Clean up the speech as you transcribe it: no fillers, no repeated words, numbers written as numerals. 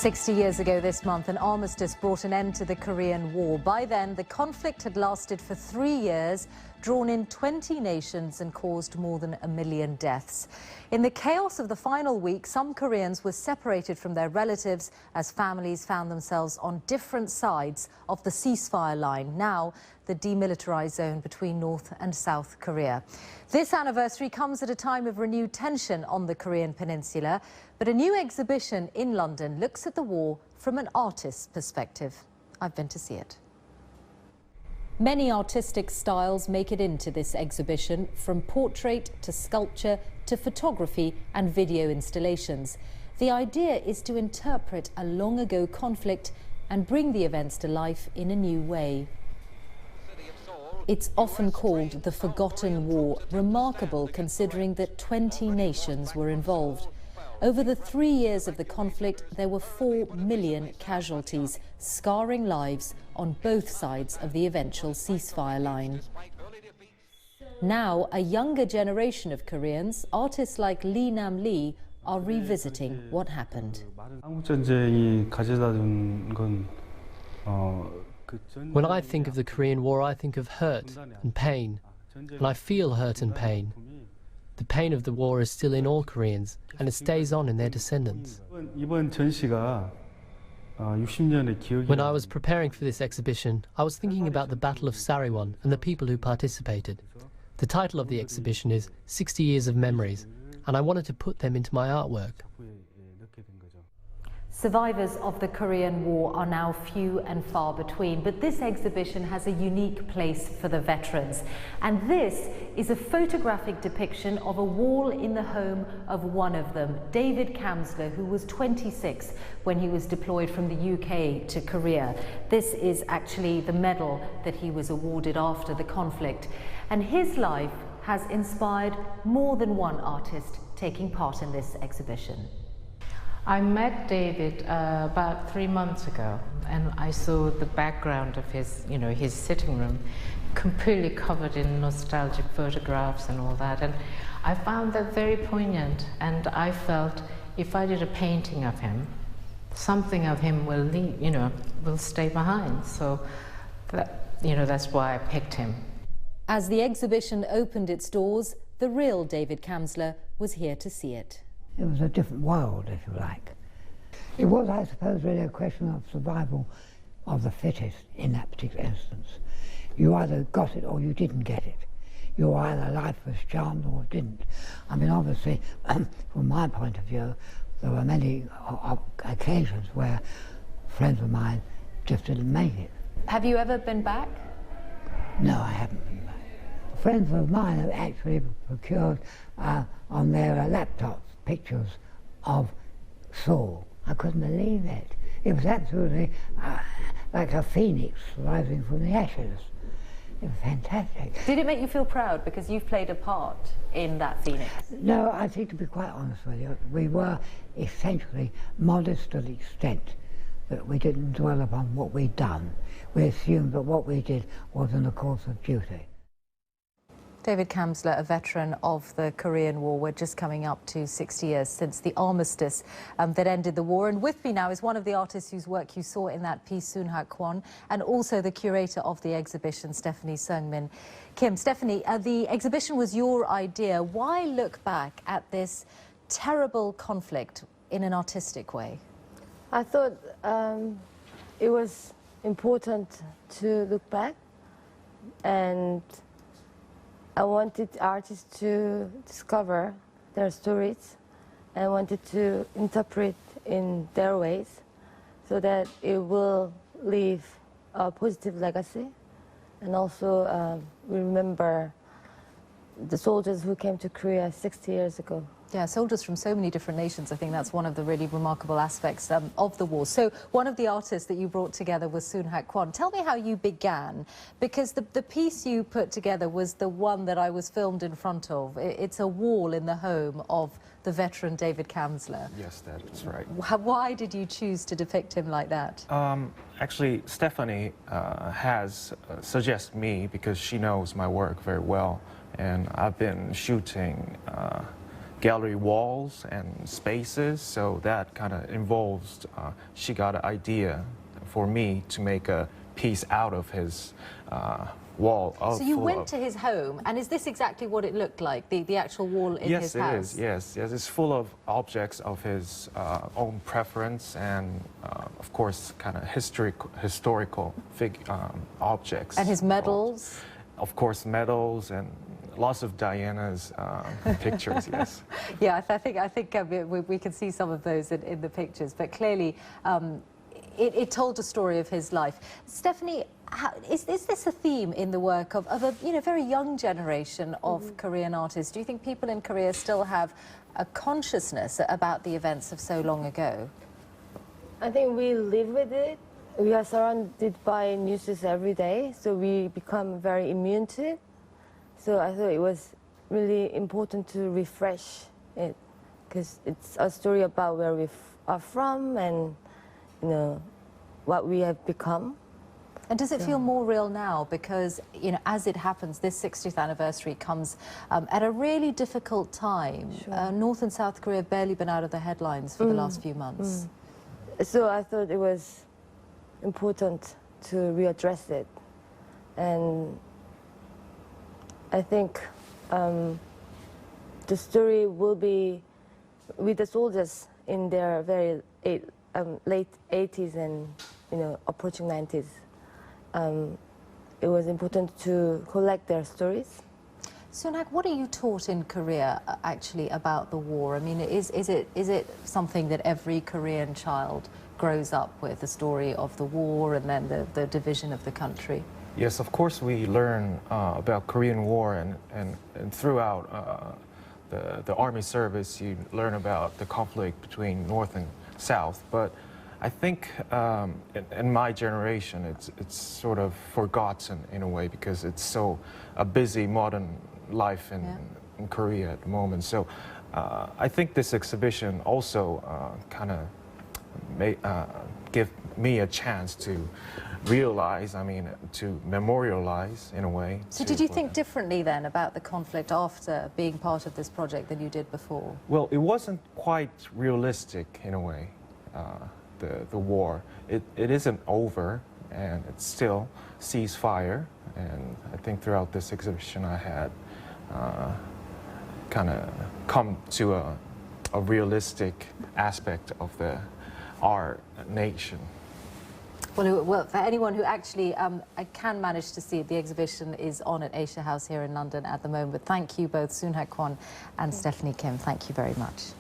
60 years ago this month, an armistice brought an end to the Korean War. By then, the conflict had lasted for 3 years, drawn in 20 nations and caused more than 1 million deaths. In the chaos of the final week, some Koreans were separated from their relatives as families found themselves on different sides of the ceasefire line, now the demilitarized zone between North and South Korea. This anniversary comes at a time of renewed tension on the Korean peninsula, but a new exhibition in London looks at the war from an artist's perspective. I've been to see it. Many artistic styles make it into this exhibition, from portrait to sculpture to photography and video installations. The idea is to interpret a long-ago conflict and bring the events to life in a new way. It's often called the Forgotten War, remarkable considering that 20 nations were involved. Over the 3 years of the conflict, there were 4 million casualties, scarring lives on both sides of the eventual ceasefire line. Now, a younger generation of Koreans, artists like Lee Nam Lee, are revisiting what happened. When I think of the Korean War, I think of hurt and pain, and I feel hurt and pain. The pain of the war is still in all Koreans, and it stays on in their descendants. When I was preparing for this exhibition, I was thinking about the Battle of Sariwon and the people who participated. The title of the exhibition is 60 Years of Memories, and I wanted to put them into my artwork. Survivors of the Korean War are now few and far between, but this exhibition has a unique place for the veterans. And this is a photographic depiction of a wall in the home of one of them, David Kamsler, who was 26 when he was deployed from the UK to Korea. This is actually the medal that he was awarded after the conflict. And his life has inspired more than one artist taking part in this exhibition. I met David about 3 months ago, and I saw the background of his, his sitting room completely covered in nostalgic photographs and all that, and I found that very poignant, and I felt if I did a painting of him, something of him will leave, will stay behind. So that, that's why I picked him. As the exhibition opened its doors, the real David Kamsler was here to see it. It was a different world, if you like. It was, I suppose, really a question of survival of the fittest in that particular instance. You either got it or you didn't get it. Your either life was charmed or didn't. I mean, obviously, from my point of view, there were many occasions where friends of mine just didn't make it. Have you ever been back? No, I haven't been back. Friends of mine have actually procured on their laptops pictures of Seoul. I couldn't believe it. It was absolutely like a phoenix rising from the ashes. It was fantastic. Did it make you feel proud because you've played a part in that phoenix? No, I think, to be quite honest with you, we were essentially modest to the extent that we didn't dwell upon what we'd done. We assumed that what we did was in the course of duty. David Kamsler, a veteran of the Korean War. We're just coming up to 60 years since the armistice that ended the war. And with me now is one of the artists whose work you saw in that piece, Soon-Hak Kwon, and also the curator of the exhibition, Stephanie Seungmin Kim. Stephanie, the exhibition was your idea. Why look back at this terrible conflict in an artistic way? I thought it was important to look back, and I wanted artists to discover their stories and wanted to interpret in their ways so that it will leave a positive legacy. And also we remember the soldiers who came to Korea 60 years ago. Yeah, soldiers from so many different nations. I think that's one of the really remarkable aspects of the war. So one of the artists that you brought together was Soon-Hak Kwon. Tell me how you began, because the piece you put together was the one that I was filmed in front of. It's a wall in the home of the veteran David Kamsler. Yes, that's right. Why did you choose to depict him like that? Actually, Stephanie has suggested me because she knows my work very well, and I've been shooting gallery walls and spaces, so that kind of involves, she got an idea for me to make a piece out of his wall. So you went to his home, and is this exactly what it looked like, the actual wall in his house? Yes, it's full of objects of his own preference and, of course, kind of historical objects. And his medals? Of course, medals and lots of Diana's pictures, yes. Yeah, I think we can see some of those in the pictures, but clearly it told a story of his life. Stephanie, is this a theme in the work of a very young generation of Korean artists? Do you think people in Korea still have a consciousness about the events of so long ago? I think we live with it. We are surrounded by news every day, so we become very immune to it. So I thought it was really important to refresh it, because it's a story about where we are from and, you know, what we have become. And does it feel more real now? Because, you know, as it happens, this 60th anniversary comes at a really difficult time. Sure. North and South Korea have barely been out of the headlines for the last few months. So I thought it was important to readdress it. And I think the story will be with the soldiers in their very late 80s and, you know, approaching 90s. It was important to collect their stories. Sunak, what are you taught in Korea actually about the war? I mean, is it something that every Korean child grows up with, the story of the war and then the division of the country? Yes, of course we learn about Korean War, and throughout the army service you learn about the conflict between North and South. But I think in my generation it's sort of forgotten in a way, because it's so a busy modern life in Korea at the moment. So I think this exhibition also kind of give me a chance to realize, to memorialize in a way. So did you think differently then about the conflict after being part of this project than you did before? Well, it wasn't quite realistic in a way, the war. It isn't over, and it's still ceasefire, and I think throughout this exhibition I had kind of come to a realistic aspect of our nation. Well, for anyone who actually can manage to see it, the exhibition is on at Asia House here in London at the moment. Thank you both, Soon-Hak Kwon and Stephanie Kim. Thank you very much.